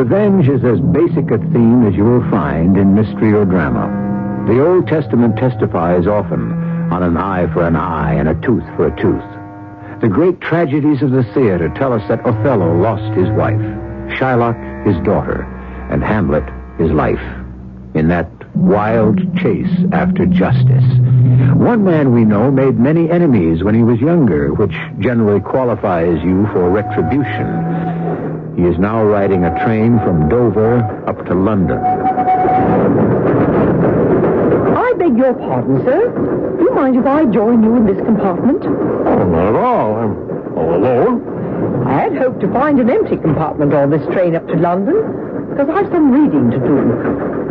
Revenge is as basic a theme as you will find in mystery or drama. The Old Testament testifies often on an eye for an eye and a tooth for a tooth. The great tragedies of the theater tell us that Othello lost his wife, Shylock his daughter, and Hamlet his life in that wild chase after justice. One man we know made many enemies when he was younger, which generally qualifies you for retribution. He is now riding a train from Dover up to London. I beg your pardon, sir. Do you mind if I join you in this compartment? Oh, not at all. I'm all alone. I had hoped to find an empty compartment on this train up to London, because I've some reading to do.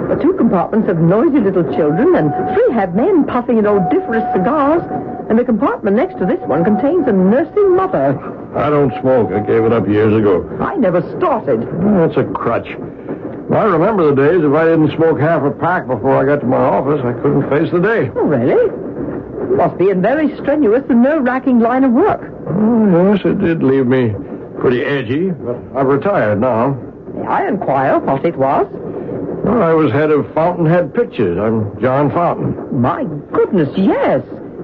The 2 compartments have noisy little children, and 3 have men puffing at odoriferous cigars, and the compartment next to this one contains a nursing mother. I don't smoke. I gave it up years ago. I never started. That's a crutch. I remember the days if I didn't smoke half a pack before I got to my office, I couldn't face the day. Oh, really? Must be a very strenuous and nerve-wracking line of work. Oh, yes, it did leave me pretty edgy, but I've retired now. May I inquire what it was? Well, I was head of Fountainhead Pictures. I'm John Fountain. My goodness, yes.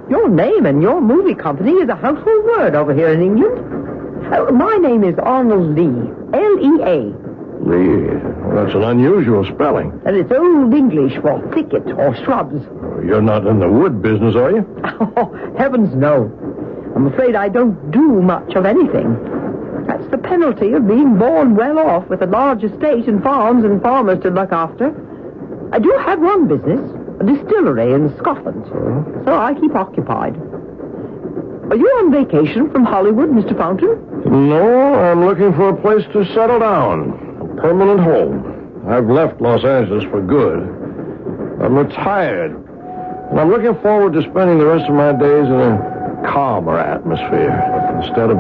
Your name and your movie company is a household word over here in England. My name is Arnold Lee. L-E-A. Lee? Well, that's an unusual spelling. And it's Old English for thicket or shrubs. Oh, you're not in the wood business, are you? Oh, heavens no. I'm afraid I don't do much of anything. That's the penalty of being born well off with a large estate and farms and farmers to look after. I do have one business, a distillery in Scotland, so I keep occupied. Are you on vacation from Hollywood, Mr. Fountain? No, I'm looking for a place to settle down. A permanent home. I've left Los Angeles for good. I'm retired. And I'm looking forward to spending the rest of my days in a calmer atmosphere. Instead of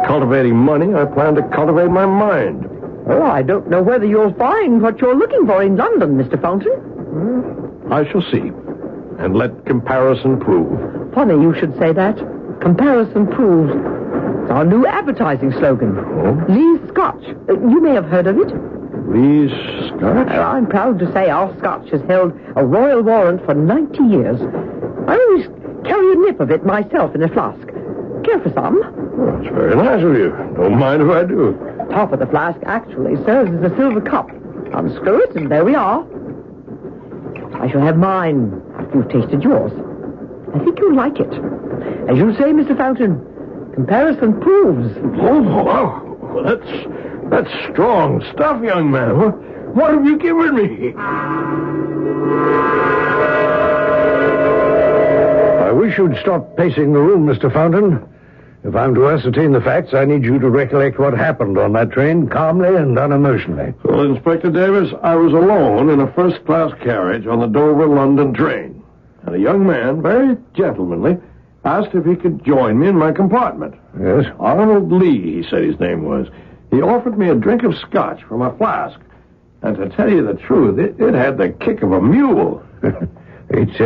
cultivating money, I plan to cultivate my mind. Well, I don't know whether you'll find what you're looking for in London, Mr. Fountain. I shall see. And let comparison prove. Funny you should say that. Comparison proves. It's our new advertising slogan. Oh? Lee's Scotch. You may have heard of it. Lee's Scotch? I'm proud to say our Scotch has held a royal warrant for 90 years. I always carry a nip of it myself in a flask. Care for some? Well, that's very nice of you. Don't mind if I do. Top of the flask actually serves as a silver cup. Unscrew it, and there we are. I shall have mine after you've tasted yours. I think you'll like it. As you say, Mr. Fountain, comparison proves. Oh, that's strong stuff, young man. What have you given me? I wish you'd stop pacing the room, Mr. Fountain. If I'm to ascertain the facts, I need you to recollect what happened on that train calmly and unemotionally. Well, Inspector Davis, I was alone in a first-class carriage on the Dover-London train. And a young man, very gentlemanly, asked if he could join me in my compartment. Yes? Arnold Lee, he said his name was. He offered me a drink of scotch from a flask. And to tell you the truth, it had the kick of a mule. It's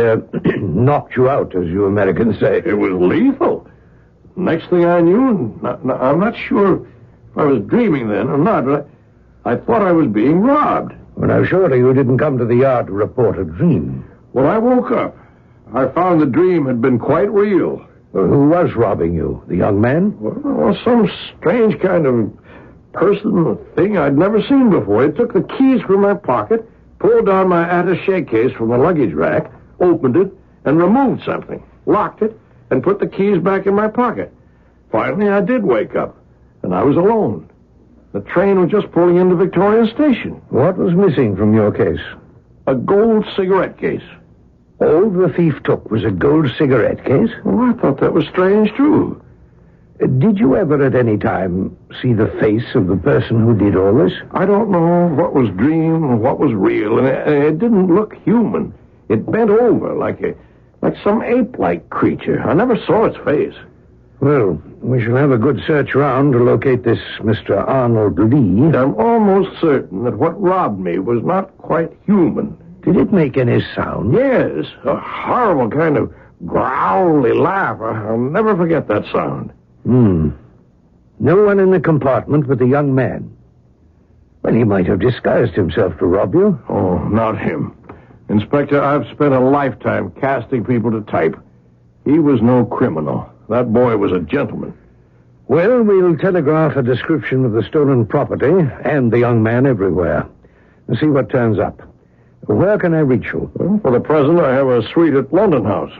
knocked you out, as you Americans say. It was lethal. Next thing I knew, I'm not sure if I was dreaming then or not, but I thought I was being robbed. Well, now, surely you didn't come to the yard to report a dream. When I woke up, I found the dream had been quite real. Well, who was robbing you? The young man? Well, some strange kind of person or thing I'd never seen before. He took the keys from my pocket, pulled down my attaché case from the luggage rack, opened it, and removed something, locked it, and put the keys back in my pocket. Finally, I did wake up, and I was alone. The train was just pulling into Victoria Station. What was missing from your case? A gold cigarette case. All the thief took was a gold cigarette case? Well, I thought that was strange, too. Did you ever at any time see the face of the person who did all this? I don't know what was dream and what was real, and it didn't look human. It bent over like some ape-like creature. I never saw its face. Well, we shall have a good search round to locate this Mr. Arnold Lee. I'm almost certain that what robbed me was not quite human. Did it make any sound? Yes, a horrible kind of growly laugh. I'll never forget that sound. No one in the compartment but the young man. Well, he might have disguised himself to rob you. Oh, not him. Inspector, I've spent a lifetime casting people to type. He was no criminal. That boy was a gentleman. Well, we'll telegraph a description of the stolen property and the young man everywhere. And see what turns up. Where can I reach you? Well, for the present, I have a suite at London House.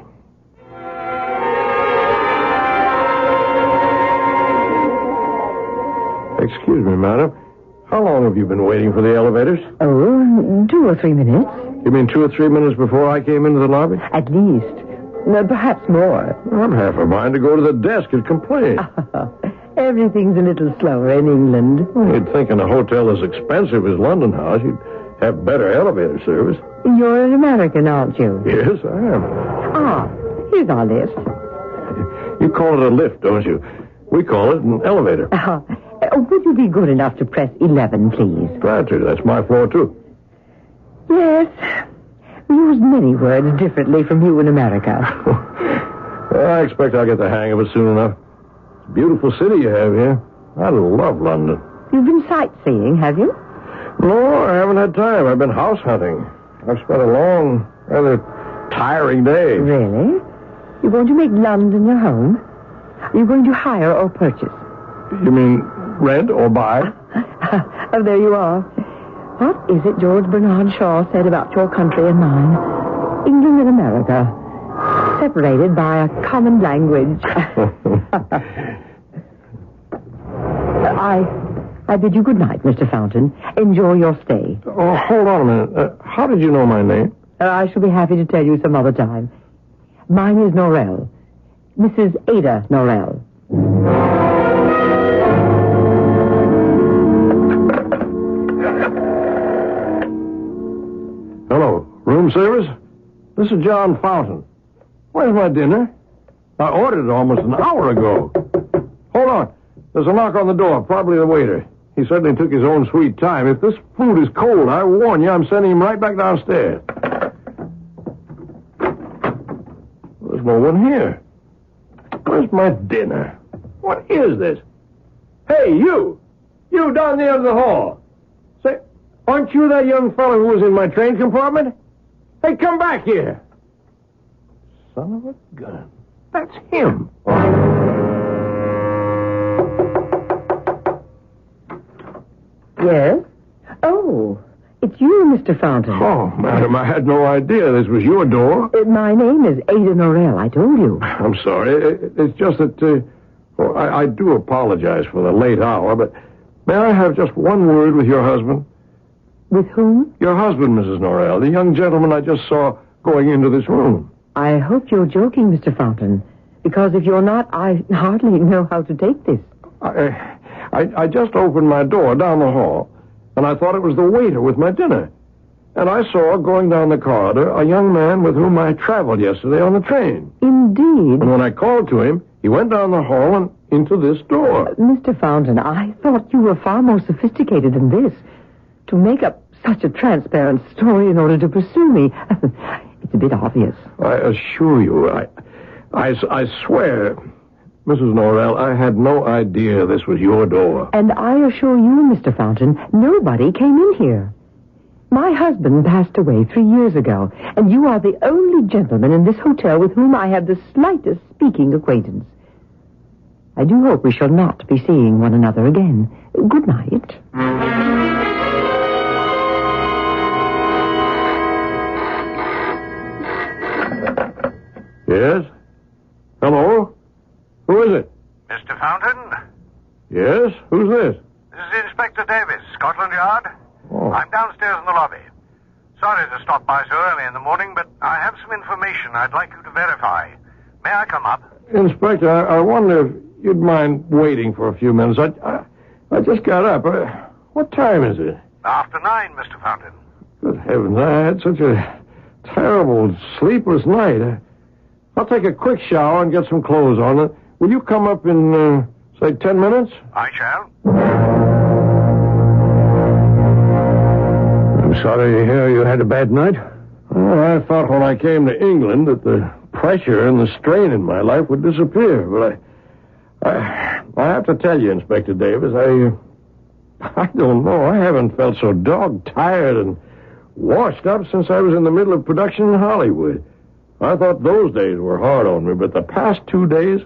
Excuse me, madam. How long have you been waiting for the elevators? Oh, 2 or 3 minutes. You mean 2 or 3 minutes before I came into the lobby? At least. Perhaps more. I'm half a mind to go to the desk and complain. Everything's a little slower in England. You'd think in a hotel as expensive as London House, you'd have better elevator service. You're an American, aren't you? Yes, I am. Ah, here's our list. You call it a lift, don't you? We call it an elevator. Would you be good enough to press 11, please? Glad to. That's my floor, too. Yes. We use many words differently from you in America. Well, I expect I'll get the hang of it soon enough. It's a beautiful city you have here. I love London. You've been sightseeing, have you? No, I haven't had time. I've been house hunting. I've spent a long, rather tiring day. Really? You're going to make London your home? Are you going to hire or purchase? You mean rent or buy? Oh, there you are. What is it George Bernard Shaw said about your country and mine? England and America, separated by a common language. I bid you good night, Mr. Fountain. Enjoy your stay. Oh, hold on a minute. How did you know my name? I shall be happy to tell you some other time. Mine is Norrell. Mrs. Ada Norrell. Hello, room service? This is John Fountain. Where's my dinner? I ordered it almost an hour ago. Hold on. There's a knock on the door, probably the waiter. He certainly took his own sweet time. If this food is cold, I warn you, I'm sending him right back downstairs. There's no one here. Where's my dinner? What is this? Hey, you! You down the end of the hall. Say, aren't you that young fellow who was in my train compartment? Hey, come back here. Son of a gun. That's him. Yes? Oh, it's you, Mr. Fountain. Oh, madam, I had no idea this was your door. My name is Ada Norrell, I told you. I'm sorry. It's just that I do apologize for the late hour, but may I have just one word with your husband? With whom? Your husband, Mrs. Norrell, the young gentleman I just saw going into this room. I hope you're joking, Mr. Fountain, because if you're not, I hardly know how to take this. I just opened my door down the hall, and I thought it was the waiter with my dinner. And I saw, going down the corridor, a young man with whom I traveled yesterday on the train. Indeed. And when I called to him, he went down the hall and into this door. Mr. Fountain, I thought you were far more sophisticated than this. To make up such a transparent story in order to pursue me. It's a bit obvious. I assure you, I swear, Mrs. Norrell, I had no idea this was your door. And I assure you, Mr. Fountain, nobody came in here. My husband passed away 3 years ago, and you are the only gentleman in this hotel with whom I have the slightest speaking acquaintance. I do hope we shall not be seeing one another again. Good night. Yes? Hello? Who is it? Mr. Fountain? Yes? Who's this? This is Inspector Davis, Scotland Yard. Oh. I'm downstairs in the lobby. Sorry to stop by so early in the morning, but I have some information I'd like you to verify. May I come up? Inspector, I wonder if you'd mind waiting for a few minutes. I just got up. What time is it? After 9, Mr. Fountain. Good heavens, I had such a terrible, sleepless night. I'll take a quick shower and get some clothes on. Will you come up in, say, 10 minutes? I shall. I'm sorry to hear you had a bad night. Well, I thought when I came to England that the pressure and the strain in my life would disappear, but I have to tell you, Inspector Davis, I don't know. I haven't felt so dog-tired and washed up since I was in the middle of production in Hollywood. I thought those days were hard on me, but the past 2 days,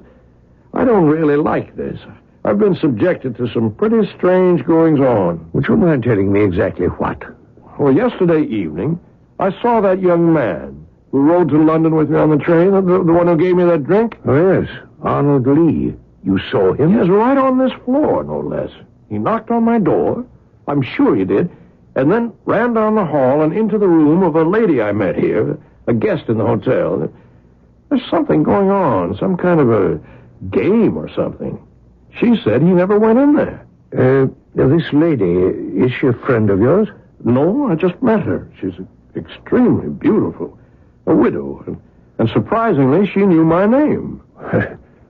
I don't really like this. I've been subjected to some pretty strange goings-on. Would you mind telling me exactly what? Well, yesterday evening, I saw that young man who rode to London with me on the train, the one who gave me that drink. Oh, yes, Arnold Lee. You saw him? Yes, right on this floor, no less. He knocked on my door, I'm sure he did, and then ran down the hall and into the room of a lady I met here, a guest in the hotel. There's something going on, some kind of a game or something. She said he never went in there. This lady, is she a friend of yours? No, I just met her. She's extremely beautiful. A widow. And surprisingly, she knew my name.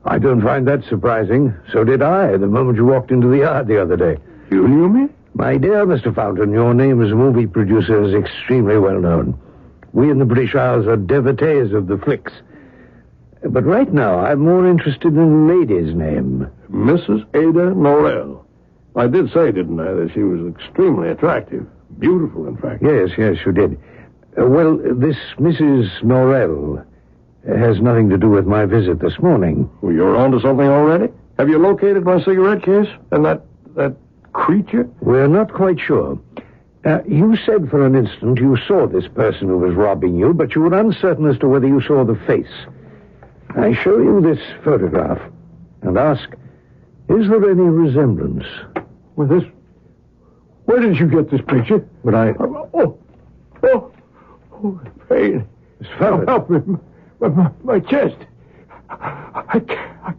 I don't find that surprising. So did I, the moment you walked into the yard the other day. You knew me? My dear Mr. Fountain, your name as a movie producer is extremely well known. We in the British Isles are devotees of the flicks. But right now, I'm more interested in the lady's name. Mrs. Ada Norrell. I did say, didn't I, that she was extremely attractive. Beautiful, in fact. Yes, you did. Well, this Mrs. Norrell has nothing to do with my visit this morning. Well, you're on to something already? Have you located my cigarette case and that creature? We're not quite sure. You said for an instant you saw this person who was robbing you, but you were uncertain as to whether you saw the face. I show you this photograph and ask, is there any resemblance? With this? Where did you get this picture? But I... pain. It's Fountain. Help me. My chest. I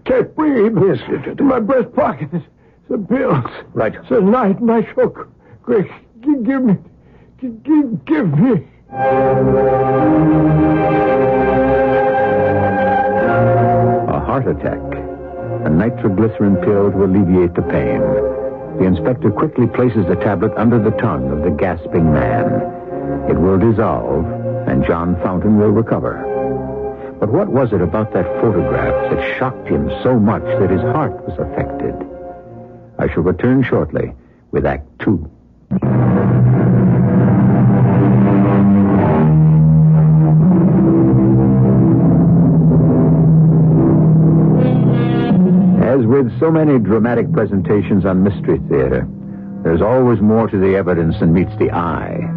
can't breathe. Yes. In my breast pocket, there's some pills. Right. It's a nitro. Quick, give me. Give me. A heart attack. A nitroglycerin pill to alleviate the pain. The inspector quickly places the tablet under the tongue of the gasping man. It will dissolve, and John Fountain will recover. But what was it about that photograph that shocked him so much that his heart was affected? I shall return shortly with Act 2. As with so many dramatic presentations on Mystery Theater, there's always more to the evidence than meets the eye.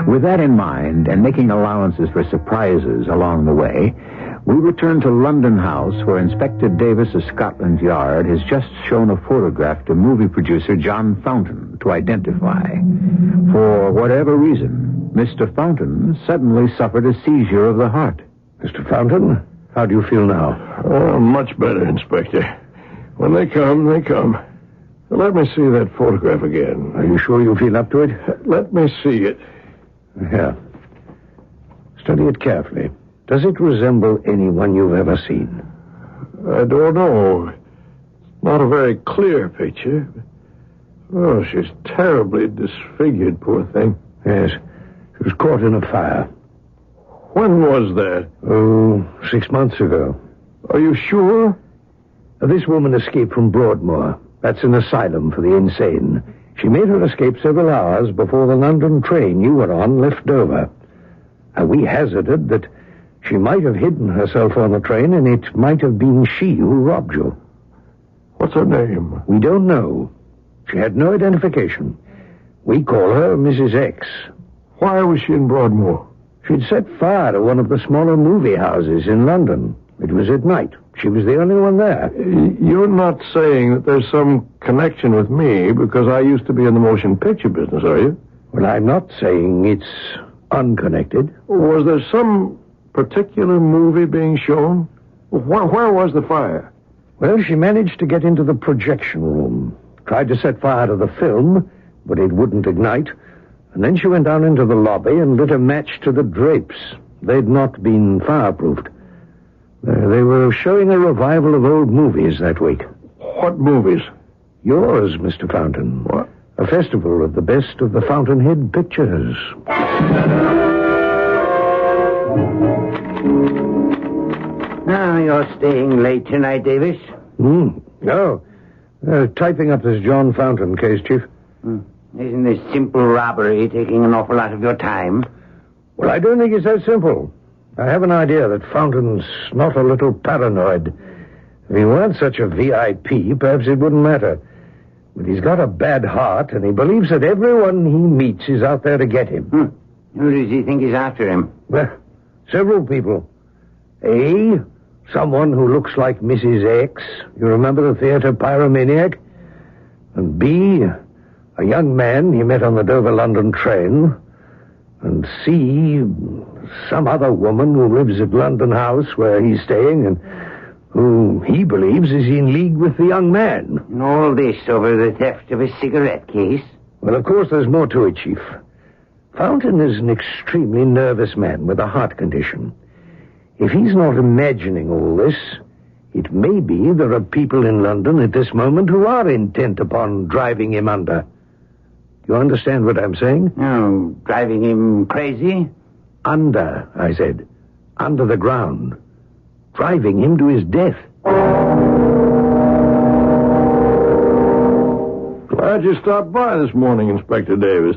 With that in mind, and making allowances for surprises along the way, we return to London House, where Inspector Davis of Scotland Yard has just shown a photograph to movie producer John Fountain to identify. For whatever reason, Mr. Fountain suddenly suffered a seizure of the heart. Mr. Fountain, how do you feel now? Oh, much better, Inspector. When they come, they come. Let me see that photograph again. Are you sure you feel up to it? Let me see it. Yeah. Study it carefully. Does it resemble anyone you've ever seen? I don't know. It's not a very clear picture. Oh, she's terribly disfigured, poor thing. Yes. She was caught in a fire. When was that? Oh, 6 months ago. Are you sure? This woman escaped from Broadmoor. That's an asylum for the insane. She made her escape several hours before the London train you were on left Dover. We hazarded that she might have hidden herself on the train, and it might have been she who robbed you. What's her name? We don't know. She had no identification. We call her Mrs. X. Why was she in Broadmoor? She'd set fire to one of the smaller movie houses in London. It was at night. She was the only one there. You're not saying that there's some connection with me because I used to be in the motion picture business, are you? Well, I'm not saying it's unconnected. Was there some particular movie being shown? Where was the fire? Well, she managed to get into the projection room. Tried to set fire to the film, but it wouldn't ignite. And then she went down into the lobby and lit a match to the drapes. They'd not been fireproofed. They were showing a revival of old movies that week. What movies? Yours, Mr. Fountain. What? A festival of the best of the Fountainhead pictures. Now you're staying late tonight, Davis. No. Typing up this John Fountain case, Chief. Isn't this simple robbery taking an awful lot of your time? Well, I don't think it's that simple. I have an idea that Fountain's not a little paranoid. If he weren't such a VIP, perhaps it wouldn't matter. But he's got a bad heart, and he believes that everyone he meets is out there to get him. Who does he think is after him? Well, several people. A, someone who looks like Mrs. X. You remember the theater pyromaniac? And B, a young man he met on the Dover-London train. And C, some other woman who lives at London House where he's staying and who he believes is in league with the young man. And all this over the theft of a cigarette case? Well, of course, there's more to it, Chief. Fountain is an extremely nervous man with a heart condition. If he's not imagining all this, it may be there are people in London at this moment who are intent upon driving him under. You understand what I'm saying? Oh, driving him crazy? Under, I said. Under the ground. Driving him to his death. Glad you stopped by this morning, Inspector Davis.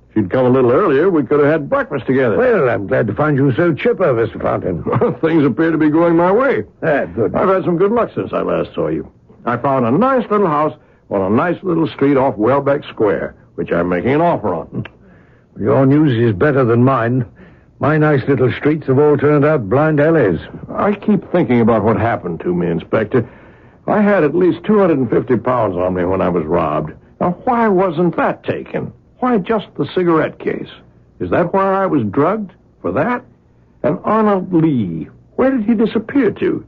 If you'd come a little earlier, we could have had breakfast together. Well, I'm glad to find you so chipper, Mr. Fountain. Things appear to be going my way. Good. I've had some good luck since I last saw you. I found a nice little house on a nice little street off Welbeck Square, which I'm making an offer on. Your news is better than mine. My nice little streets have all turned out blind alleys. I keep thinking about what happened to me, Inspector. I had at least 250 pounds on me when I was robbed. Now, why wasn't that taken? Why just the cigarette case? Is that why I was drugged? For that? And Arnold Lee, where did he disappear to?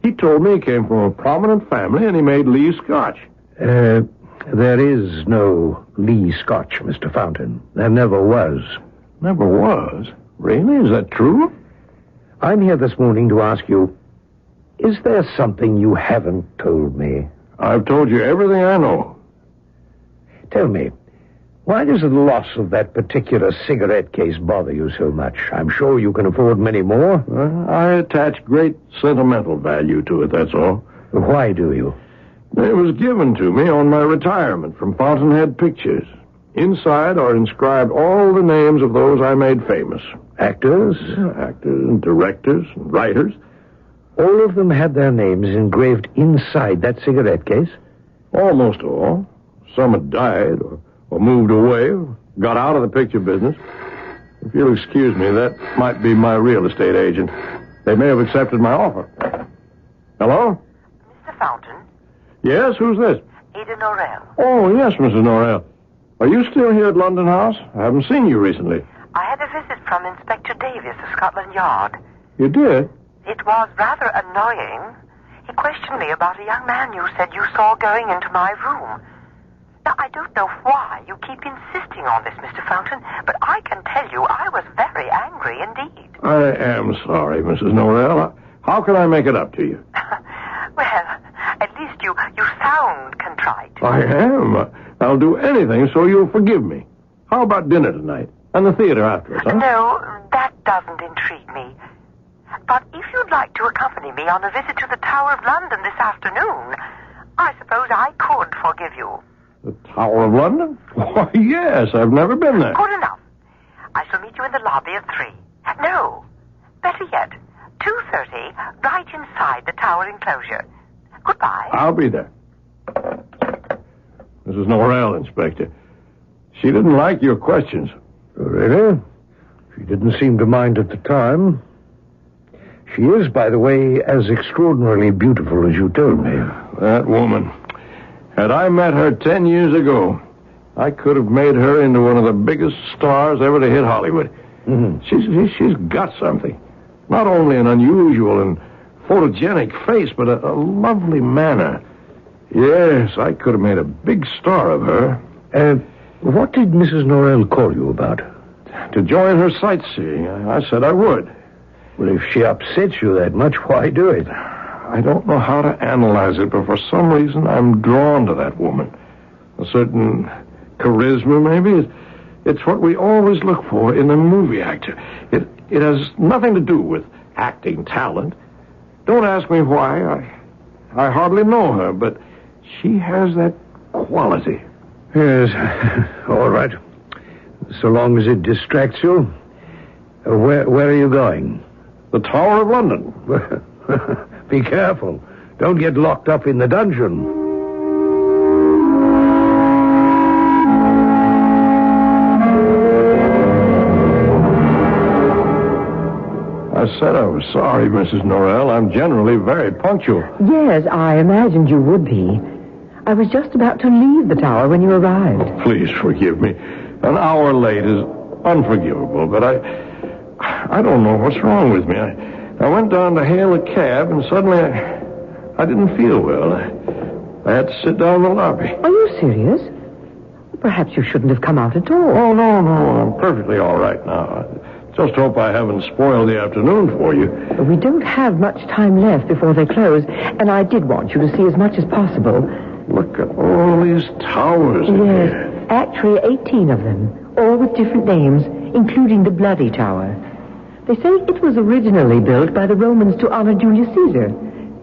He told me he came from a prominent family and he made Lee Scotch. There is no Lee Scotch, Mr. Fountain. There never was. Never was? Really? Is that true? I'm here this morning to ask you, is there something you haven't told me? I've told you everything I know. Tell me, why does the loss of that particular cigarette case bother you so much? I'm sure you can afford many more. I attach great sentimental value to it, that's all. Why do you? It was given to me on my retirement from Fountainhead Pictures. Inside are inscribed all the names of those I made famous. Actors? Actors and directors and writers. All of them had their names engraved inside that cigarette case? Almost all. Some had died or moved away or got out of the picture business. If you'll excuse me, that might be my real estate agent. They may have accepted my offer. Hello? Mr. Fountain? Yes, who's this? Ada Norrell. Oh, yes, Mrs. Norrell. Are you still here at London House? I haven't seen you recently. I had a visit from Inspector Davis of Scotland Yard. You did? It was rather annoying. He questioned me about a young man you said you saw going into my room. Now, I don't know why you keep insisting on this, Mr. Fountain, but I can tell you I was very angry indeed. I am sorry, Mrs. Norrell. How can I make it up to you? Well, at least you sound contrite. I am. I'll do anything so you'll forgive me. How about dinner tonight? And the theater afterwards, huh? No, that doesn't intrigue me. But if you'd like to accompany me on a visit to the Tower of London this afternoon, I suppose I could forgive you. The Tower of London? Why, yes, I've never been there. Good enough. I shall meet you in the lobby at 3. No, better yet, 2:30, right inside the Tower enclosure. Goodbye. I'll be there. Mrs. Norrell, Inspector. She didn't like your questions. Really? She didn't seem to mind at the time. She is, by the way, as extraordinarily beautiful as you told me. That woman. Had I met her 10 years ago, I could have made her into one of the biggest stars ever to hit Hollywood. Mm-hmm. She's got something. Not only an unusual and photogenic face, but a lovely manner. Yes, I could have made a big star of her. What did Mrs. Norrell call you about? To join her sightseeing. I said I would. Well, if she upsets you that much, why do it? I don't know how to analyze it, but for some reason I'm drawn to that woman. A certain charisma, maybe. It's what we always look for in a movie actor. It has nothing to do with acting talent. Don't ask me why. I hardly know her, but she has that quality. Yes, all right. So long as it distracts you. Where are you going? The Tower of London. Be careful. Don't get locked up in the dungeon. I said I was sorry, Mrs. Norrell. I'm generally very punctual. Yes, I imagined you would be. I was just about to leave the tower when you arrived. Please forgive me. An hour late is unforgivable, but I don't know what's wrong with me. I went down to hail a cab, and suddenly I didn't feel well. I had to sit down in the lobby. Are you serious? Perhaps you shouldn't have come out at all. Oh, no. I'm perfectly all right now. Just hope I haven't spoiled the afternoon for you. We don't have much time left before they close, and I did want you to see as much as possible. Look at all these towers in here. Yes, actually 18 of them, all with different names, including the Bloody Tower. They say it was originally built by the Romans to honor Julius Caesar.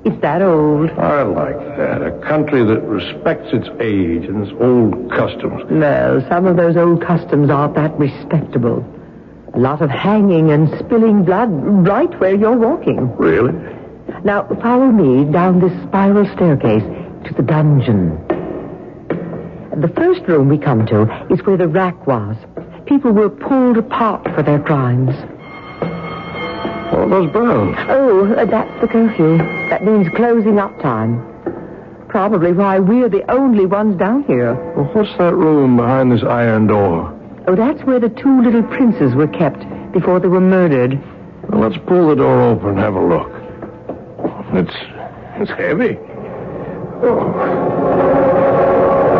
It's that old. I like that. A country that respects its age and its old customs. Well, some of those old customs aren't that respectable. A lot of hanging and spilling blood right where you're walking. Really? Now, follow me down this spiral staircase to the dungeon. The first room we come to is where the rack was. People were pulled apart for their crimes. All those bells. Oh, that's the curfew. That means closing up time. Probably why we're the only ones down here. Well, what's that room behind this iron door? Oh, that's where the two little princes were kept before they were murdered. Well, let's pull the door open and have a look. It's heavy. Oh.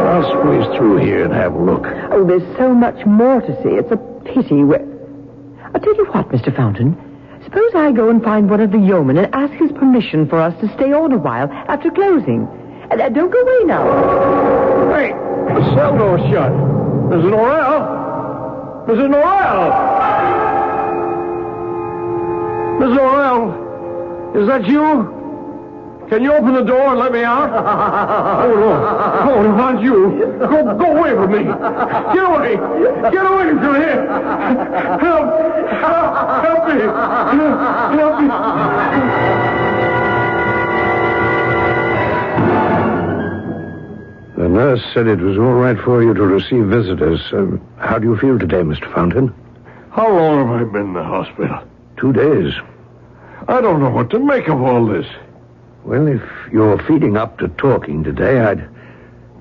I'll squeeze through here and have a look. Oh, there's so much more to see. It's a pity. I'll tell you what, Mr. Fountain. Suppose I go and find one of the yeomen and ask his permission for us to stay on a while after closing. Don't go away now. Hey, the cell door's shut. Mrs. Norrell? Mrs. Norrell! Mrs. Norrell, is that you? Can you open the door and let me out? Oh, no. Oh, if not you. Go away from me. Get away. Get away from here. Help me. Help me. The nurse said it was all right for you to receive visitors. How do you feel today, Mr. Fountain? How long have I been in the hospital? 2 days. I don't know what to make of all this. Well, if you're feeding up to talking today,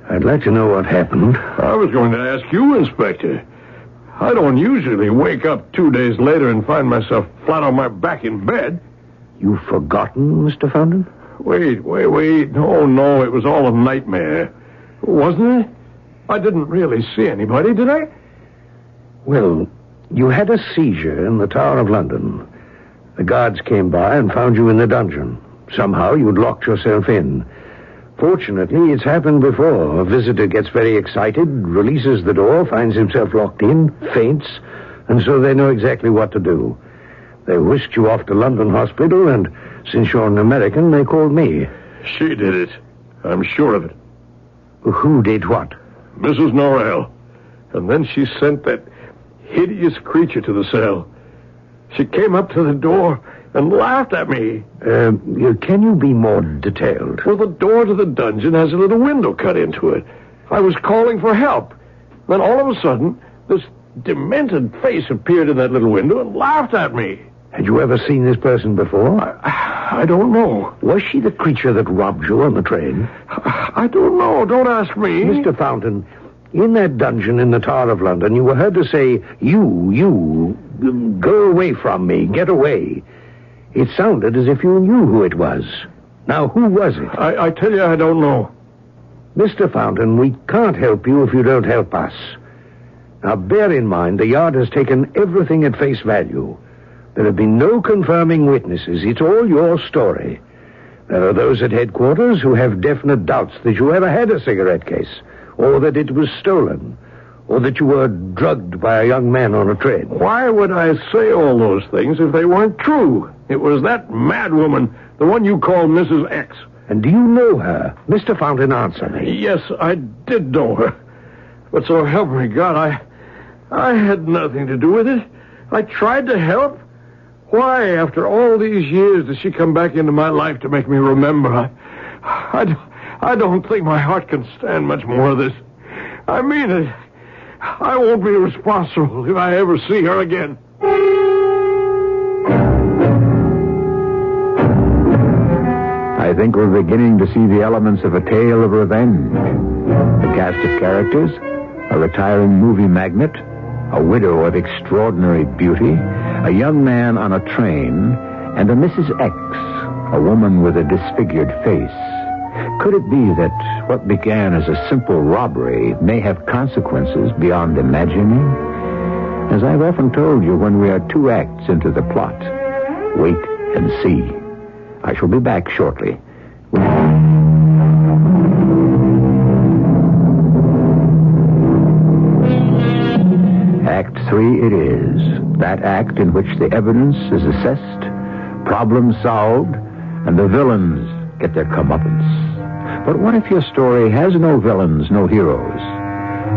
I'd like to know what happened. I was going to ask you, Inspector. I don't usually wake up 2 days later and find myself flat on my back in bed. You've forgotten, Mr. Fountain? Wait. No, it was all a nightmare. Wasn't it? I didn't really see anybody, did I? Well, you had a seizure in the Tower of London. The guards came by and found you in the dungeon. Somehow you'd locked yourself in. Fortunately, it's happened before. A visitor gets very excited, releases the door, finds himself locked in, faints, and so they know exactly what to do. They whisked you off to London Hospital, and since you're an American, they called me. She did it. I'm sure of it. Who did what? Mrs. Norrell. And then she sent that hideous creature to the cell. She came up to the door and laughed at me. Can you be more detailed? Well, the door to the dungeon has a little window cut into it. I was calling for help. Then all of a sudden, this demented face appeared in that little window and laughed at me. Had you ever seen this person before? I don't know. Was she the creature that robbed you on the train? I don't know. Don't ask me. Mr. Fountain, in that dungeon in the Tower of London, you were heard to say, you, go away from me, get away. It sounded as if you knew who it was. Now, who was it? I tell you, I don't know. Mr. Fountain, we can't help you if you don't help us. Now, bear in mind, the Yard has taken everything at face value. There have been no confirming witnesses. It's all your story. There are those at headquarters who have definite doubts that you ever had a cigarette case, or that it was stolen, or that you were drugged by a young man on a train. Why would I say all those things if they weren't true? It was that madwoman, the one you call Mrs. X. And do you know her? Mr. Fountain, answer me. Yes, I did know her. But so help me God, I had nothing to do with it. I tried to help. Why, after all these years, does she come back into my life to make me remember? I don't think my heart can stand much more of this. I mean it. I won't be responsible if I ever see her again. I think we're beginning to see the elements of a tale of revenge. The cast of characters: a retiring movie magnate, a widow of extraordinary beauty, a young man on a train, and a Mrs. X, a woman with a disfigured face. Could it be that what began as a simple robbery may have consequences beyond imagining? As I've often told you, when we are 2 acts into the plot, wait and see. I shall be back shortly. Act 3 it is. That act in which the evidence is assessed, problems solved, and the villains get their comeuppance. But what if your story has no villains, no heroes?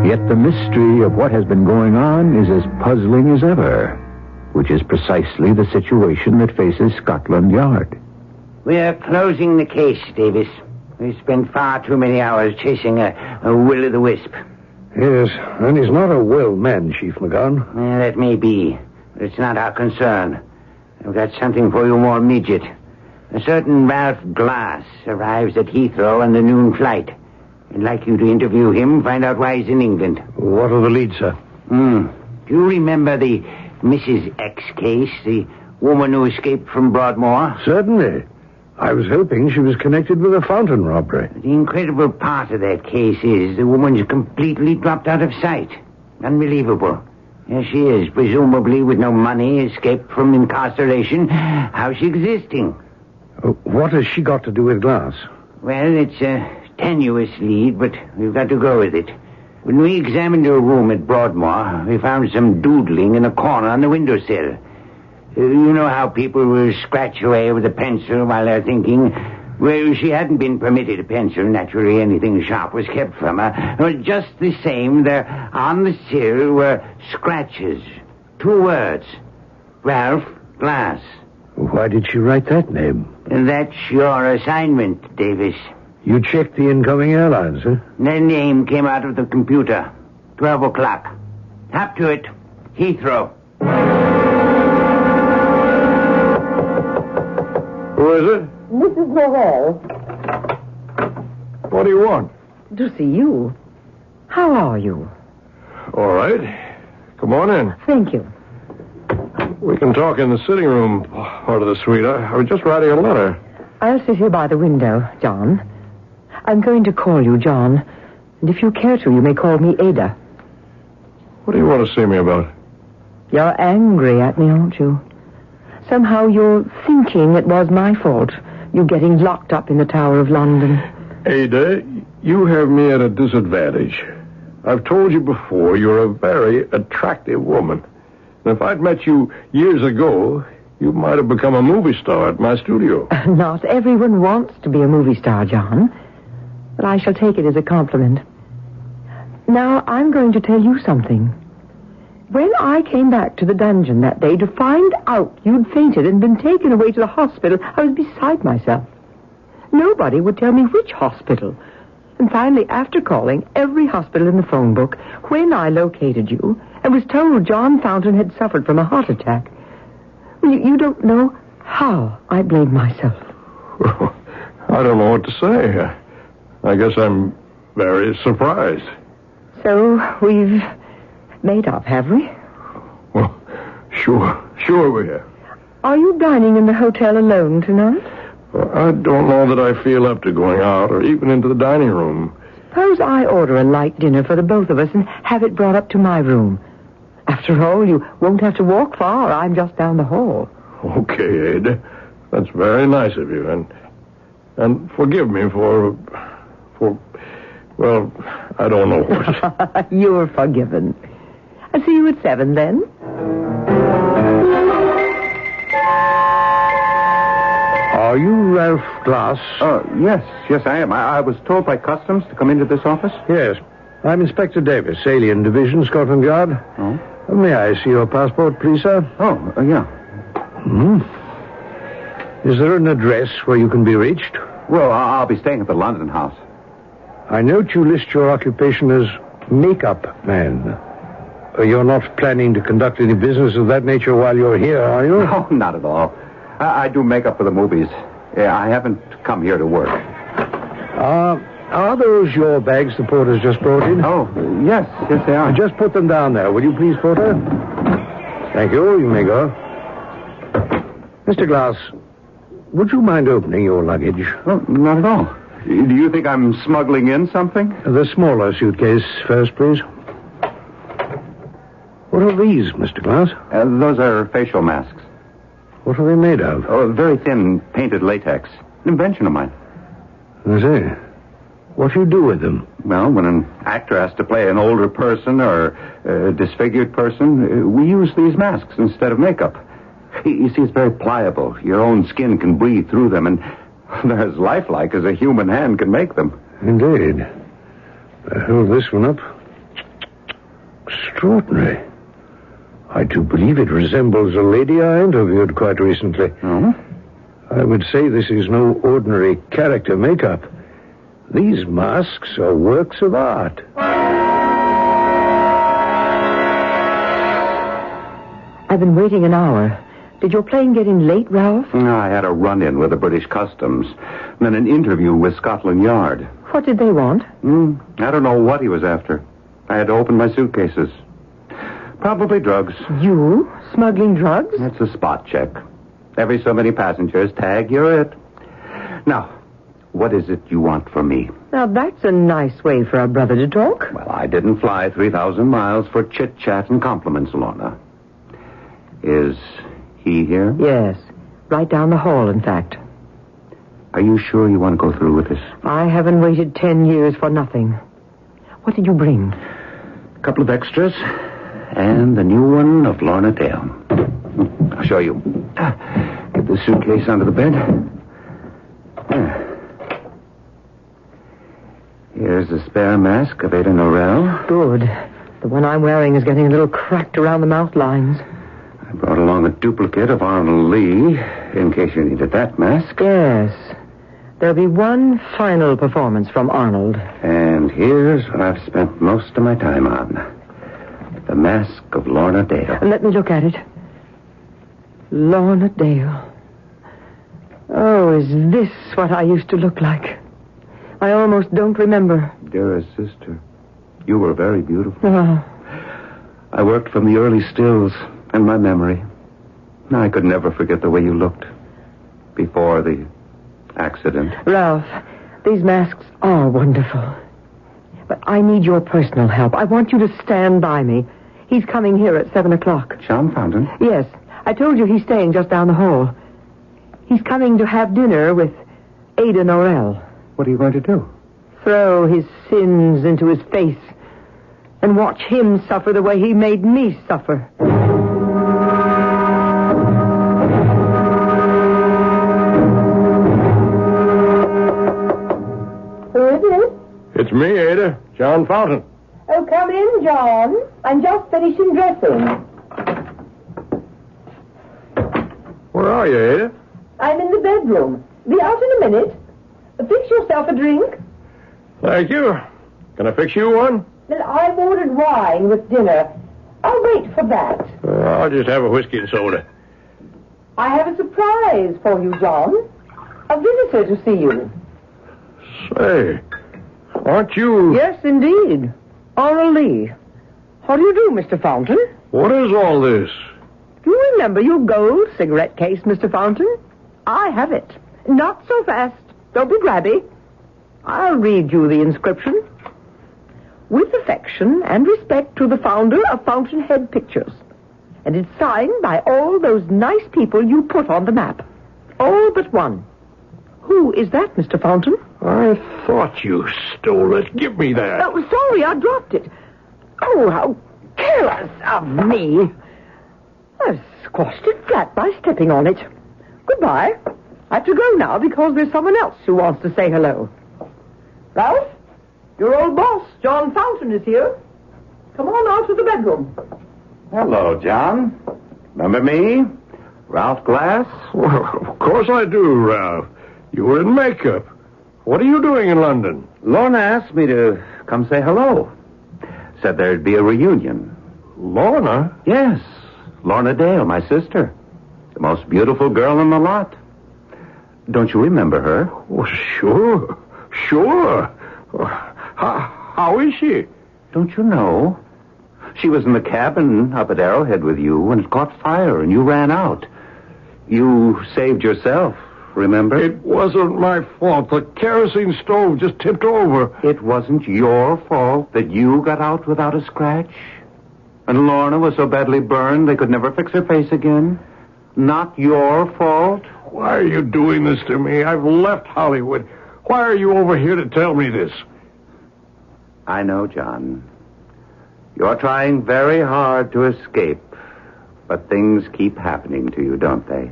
Yet the mystery of what has been going on is as puzzling as ever, which is precisely the situation that faces Scotland Yard. We're closing the case, Davis. We spent far too many hours chasing a will-o'-the-wisp. Yes, and he's not a well man, Chief McGowan. That may be, but it's not our concern. I've got something for you more immediate. A certain Ralph Glass arrives at Heathrow on the noon flight. I'd like you to interview him, find out why he's in England. What are the leads, sir? Do you remember the Mrs. X case, the woman who escaped from Broadmoor? Certainly. I was hoping she was connected with a fountain robbery. The incredible part of that case is the woman's completely dropped out of sight. Unbelievable. Here she is, presumably with no money, escaped from incarceration. How's she existing? What has she got to do with Glass? Well, it's a tenuous lead, but we've got to go with it. When we examined her room at Broadmoor, we found some doodling in a corner on the windowsill. You know how people will scratch away with a pencil while they're thinking? Well, she hadn't been permitted a pencil. Naturally, anything sharp was kept from her. Well, just the same, there on the sill were scratches. 2 words. Ralph Glass. Why did she write that name? And that's your assignment, Davis. You checked the incoming airlines, huh? The name came out of the computer. 12 o'clock. Hop to it. Heathrow. Who is it? Mrs. Morel. What do you want? To see you. How are you? All right. Come on in. Thank you. We can talk in the sitting room part of the suite. I was just writing a letter. I'll sit here by the window, John. I'm going to call you John. And if you care to, you may call me Ada. What do you want to see me about? You're angry at me, aren't you? Somehow you're thinking it was my fault, you getting locked up in the Tower of London. Ada, you have me at a disadvantage. I've told you before, you're a very attractive woman. And if I'd met you years ago, you might have become a movie star at my studio. Not everyone wants to be a movie star, John. But I shall take it as a compliment. Now, I'm going to tell you something. When I came back to the dungeon that day to find out you'd fainted and been taken away to the hospital, I was beside myself. Nobody would tell me which hospital. And finally, after calling every hospital in the phone book, when I located you and was told John Fountain had suffered from a heart attack, you don't know how I blamed myself. Well, I don't know what to say. I guess I'm very surprised. So we've made up, have we? Well, sure we have. Are you dining in the hotel alone tonight? Well, I don't know that I feel up to going out or even into the dining room. Suppose I order a light dinner for the both of us and have it brought up to my room. After all, you won't have to walk far. I'm just down the hall. Okay, Ada. That's very nice of you. And forgive me for well, I don't know what. You're forgiven. I'll see you at 7, then. Are you Ralph Glass? Yes, I am. I was told by Customs to come into this office. Yes. I'm Inspector Davis, Alien Division, Scotland Yard. Oh? May I see your passport, please, sir? Yeah. Is there an address where you can be reached? Well, I'll be staying at the London house. I note you list your occupation as makeup man. You're not planning to conduct any business of that nature while you're here, are you? No, not at all. I do makeup for the movies. Yeah, I haven't come here to work. Are those your bags the porter's just brought in? Oh, yes, they are. Just put them down there, will you please, porter? Thank you. You may go. Mr. Glass, would you mind opening your luggage? Oh, not at all. Do you think I'm smuggling in something? The smaller suitcase first, please. What are these, Mr. Glass? Those are facial masks. What are they made of? Oh, very thin, painted latex. An invention of mine. I see. What do you do with them? Well, when an actor has to play an older person or a disfigured person, we use these masks instead of makeup. You see, it's very pliable. Your own skin can breathe through them, and they're as lifelike as a human hand can make them. Indeed. Hold this one up. Extraordinary. I do believe it resembles a lady I interviewed quite recently. Oh? I would say this is no ordinary character makeup. These masks are works of art. I've been waiting an hour. Did your plane get in late, Ralph? No, I had a run-in with the British Customs, then an interview with Scotland Yard. What did they want? I don't know what he was after. I had to open my suitcases. Probably drugs. You? Smuggling drugs? It's a spot check. Every so many passengers tag, you're it. Now, what is it you want from me? Now, that's a nice way for a brother to talk. Well, I didn't fly 3,000 miles for chit-chat and compliments, Lorna. Is he here? Yes. Right down the hall, in fact. Are you sure you want to go through with this? I haven't waited 10 years for nothing. What did you bring? A couple of extras. And the new one of Lorna Dale. I'll show you. Get the suitcase under the bed. There. Here's a spare mask of Ada Norell. Good. The one I'm wearing is getting a little cracked around the mouth lines. I brought along a duplicate of Arnold Lee, in case you needed that mask. Yes. There'll be one final performance from Arnold. And here's what I've spent most of my time on. The mask of Lorna Dale. Let me look at it. Lorna Dale. Oh, is this what I used to look like? I almost don't remember. Dearest sister, you were very beautiful. Oh. I worked from the early stills and my memory. I could never forget the way you looked before the accident. Ralph, these masks are wonderful. But I need your personal help. I want you to stand by me. He's coming here at 7 o'clock. John Fountain? Yes. I told you he's staying just down the hall. He's coming to have dinner with Ada Norell. What are you going to do? Throw his sins into his face and watch him suffer the way he made me suffer. Who is it? It's me, Ada. John Fountain. Oh, come in, John. I'm just finishing dressing. Where are you, Ada? I'm in the bedroom. Be out in a minute. Fix yourself a drink. Thank you. Can I fix you one? Well, I've ordered wine with dinner. I'll wait for that. I'll just have a whiskey and soda. I have a surprise for you, John. A visitor to see you. Say, aren't you... Yes, indeed. Arnold Lee. How do you do, Mr. Fountain? What is all this? Do you remember your gold cigarette case, Mr. Fountain? I have it. Not so fast. Don't be grabby. I'll read you the inscription. With affection and respect to the founder of Fountainhead Pictures. And it's signed by all those nice people you put on the map. All but one. Who is that, Mr. Fountain? I thought you stole it. Give me that. Oh, sorry, I dropped it. Oh, how careless of me. I've squashed it flat by stepping on it. Goodbye. I have to go now because there's someone else who wants to say hello. Ralph? Your old boss, John Fountain, is here. Come on out to the bedroom. Hello, John. Remember me? Ralph Glass? Well, of course I do, Ralph. You were in makeup. What are you doing in London? Lorna asked me to come say hello. Said there'd be a reunion. Lorna? Yes, Lorna Dale, my sister. The most beautiful girl in the lot. Don't you remember her? Oh, sure. How is she? Don't you know? She was in the cabin up at Arrowhead with you when it caught fire and you ran out. You saved yourself, remember? It wasn't my fault. The kerosene stove just tipped over. It wasn't your fault that you got out without a scratch? And Lorna was so badly burned they could never fix her face again? Not your fault? Why are you doing this to me? I've left Hollywood. Why are you over here to tell me this? I know, John. You're trying very hard to escape, but things keep happening to you, don't they?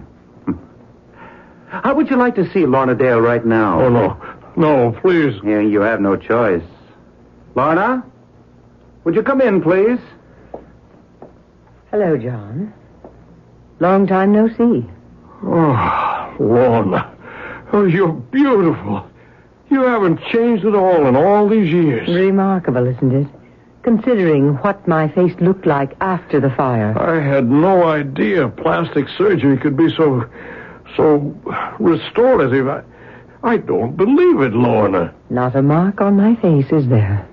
How would you like to see Lorna Dale right now? Oh, no. No, please. Yeah, you have no choice. Lorna? Would you come in, please? Hello, John. Long time no see. Oh, Lorna. Oh, you're beautiful. You haven't changed at all in these years. Remarkable, isn't it? Considering what my face looked like after the fire. I had no idea plastic surgery could be so restorative. I don't believe it, Lorna. Not a mark on my face, is there?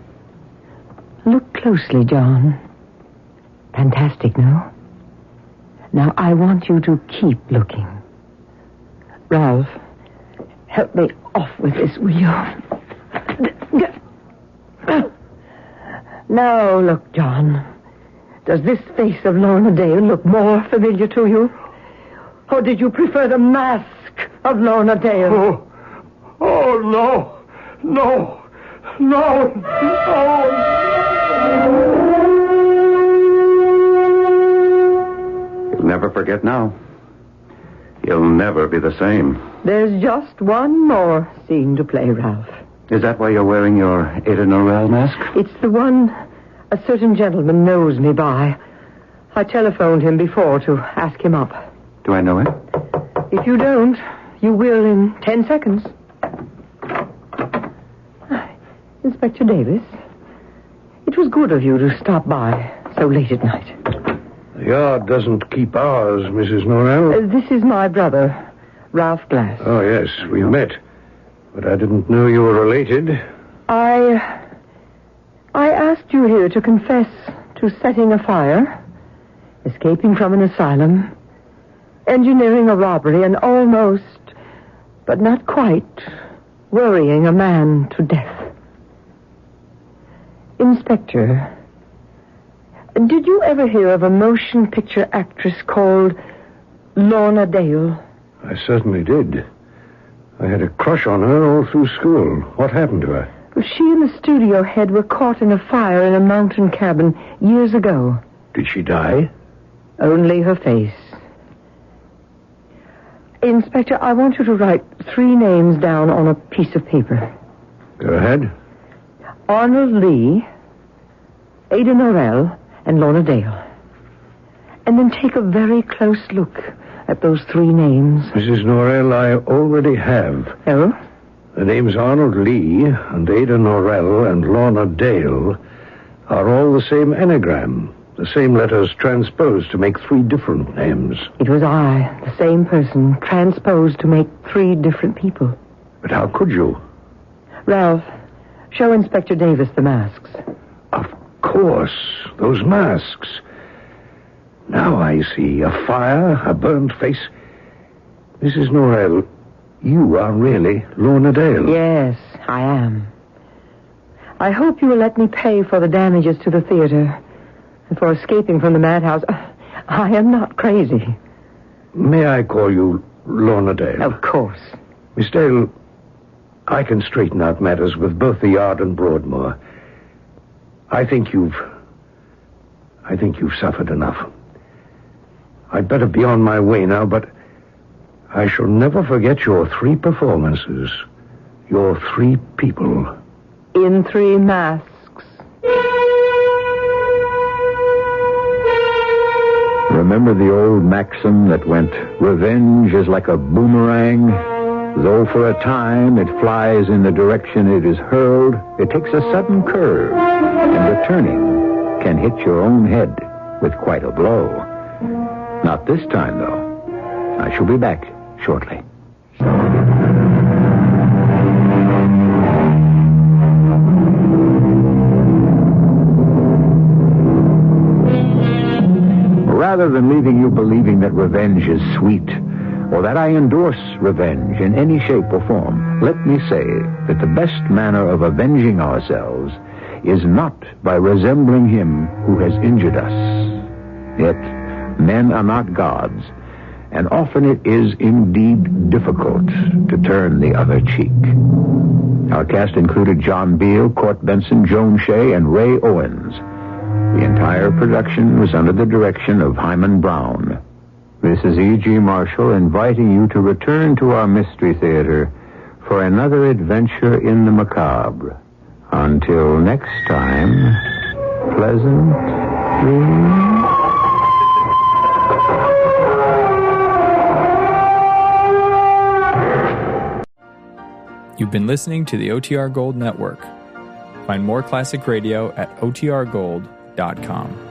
Look closely, John. Fantastic, no? Now, I want you to keep looking. Ralph, help me off with this, will you? Now, look, John. Does this face of Lorna Dale look more familiar to you? Or did you prefer the mask of Lorna Dale? Oh, no. No. No. You'll never forget now. You'll never be the same. There's just one more scene to play, Ralph. Is that why you're wearing your Ada Norell mask? It's the one a certain gentleman knows me by. I telephoned him before to ask him up. Do I know him? If you don't, you will in 10 seconds. Inspector Davis, it was good of you to stop by so late at night. The yard doesn't keep hours, Mrs. Norrell. This is my brother, Ralph Glass. Oh, yes, we met. But I didn't know you were related. I asked you here to confess to setting a fire, escaping from an asylum, engineering a robbery, and almost, but not quite, worrying a man to death. Inspector, did you ever hear of a motion picture actress called Lorna Dale? I certainly did. I had a crush on her all through school. What happened to her? She and the studio head were caught in a fire in a mountain cabin years ago. Did she die? Only her face. Inspector, I want you to write 3 names down on a piece of paper. Go ahead. Arnold Lee, Ada Norell, and Lorna Dale. And then take a very close look at those 3 names. Mrs. Norrell, I already have. Oh? The names Arnold Lee and Ada Norrell and Lorna Dale are all the same anagram. The same letters transposed to make 3 different names. It was I, the same person, transposed to make 3 different people. But how could you? Ralph, show Inspector Davis the masks. Of course, those masks. Now I see a fire, a burned face. Mrs. Norrell, you are really Lorna Dale. Yes, I am. I hope you will let me pay for the damages to the theater and for escaping from the madhouse. I am not crazy. May I call you Lorna Dale? Of course. Miss Dale, I can straighten out matters with both the Yard and Broadmoor. I think you've suffered enough. I'd better be on my way now, but I shall never forget your 3 performances. Your 3 people. in 3 masks. Remember the old maxim that went, revenge is like a boomerang? Though for a time it flies in the direction it is hurled, it takes a sudden curve, and returning can hit your own head with quite a blow. Not this time, though. I shall be back shortly. Rather than leaving you believing that revenge is sweet, or that I endorse revenge in any shape or form, let me say that the best manner of avenging ourselves is not by resembling him who has injured us. Yet, men are not gods, and often it is indeed difficult to turn the other cheek. Our cast included John Beale, Court Benson, Joan Shea, and Ray Owens. The entire production was under the direction of Hyman Brown. This is E.G. Marshall inviting you to return to our Mystery Theater for another adventure in the macabre. Until next time, pleasant dreams. You've been listening to the OTR Gold Network. Find more classic radio at otrgold.com.